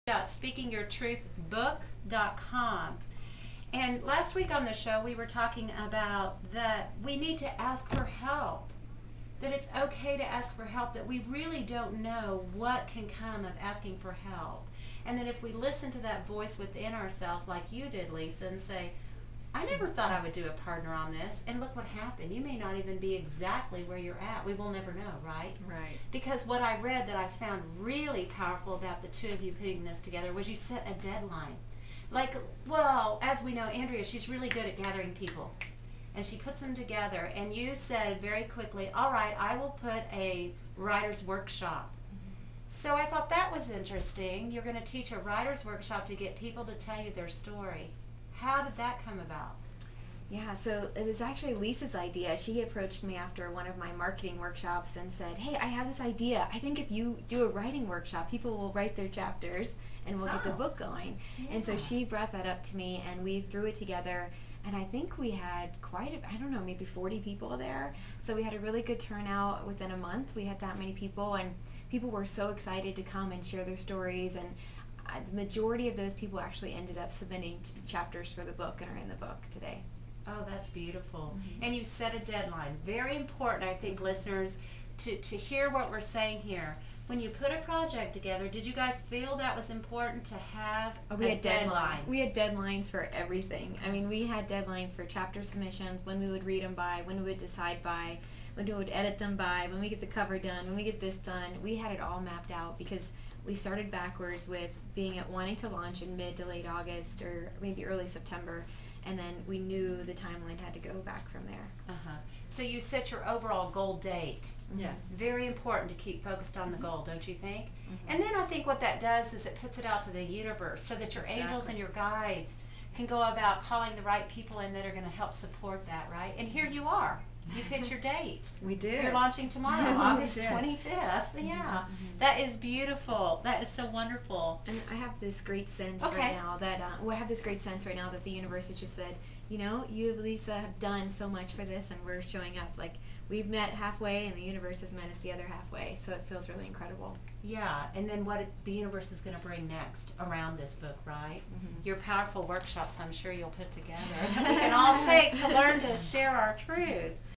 speakingyourtruthbook.com. And last week on the show, we were talking about that we need to ask for help, that it's okay to ask for help, that we really don't know what can come of asking for help. And that if we listen to that voice within ourselves, like you did, Lisa, and say, I never thought I would do a partner on this, and look what happened. You may not even be exactly where you're at. We will never know, right? Right. Because what I read that I found really powerful about the two of you putting this together was you set a deadline. Like, well, as we know, Andrea, she's really good at gathering people. And she puts them together, and you said very quickly, all right, I will put a writer's workshop. So I thought that was interesting. You're going to teach a writer's workshop to get people to tell you their story. How did that come about? Yeah, so it was actually Lisa's idea. She approached me after one of my marketing workshops and said, hey, I have this idea. I think if you do a writing workshop, people will write their chapters and we'll get the book going. Yeah. And so she brought that up to me and we threw it together. And I think we had I don't know, maybe 40 people there. So we had a really good turnout within a month. We had that many people, and people were so excited to come and share their stories. And the majority of those people actually ended up submitting chapters for the book and are in the book today. Oh, that's beautiful. Mm-hmm. And you set a deadline. Very important, I think, listeners, to hear what we're saying here. When you put a project together, did you guys feel that was important to have a deadline? We had deadlines for everything. I mean, we had deadlines for chapter submissions, when we would read them by, when we would decide by, when we would edit them by, when we get the cover done, when we get this done. We had it all mapped out because we started backwards with wanting to launch in mid to late August or maybe early September, and then we knew the timeline had to go back from there. Uh-huh. So you set your overall goal date. Yes. Very important to keep focused on the goal, don't you think? Mm-hmm. And then I think what that does is it puts it out to the universe so that your angels and your guides can go about calling the right people in that are going to help support that, right? And here you are. You've hit your date. We did. You're launching tomorrow, August did. 25th. Yeah. That is beautiful. That is so wonderful. And I have this great sense Okay. right now that I have this great sense right now that the universe has just said, you know, you, Lisa, have done so much for this, and we're showing up. Like, we've met halfway, and the universe has met us the other halfway. So it feels really incredible. Yeah, and then what the universe is going to bring next around this book, right? Mm-hmm. Your powerful workshops, I'm sure you'll put together, that we can all take to learn to share our truth.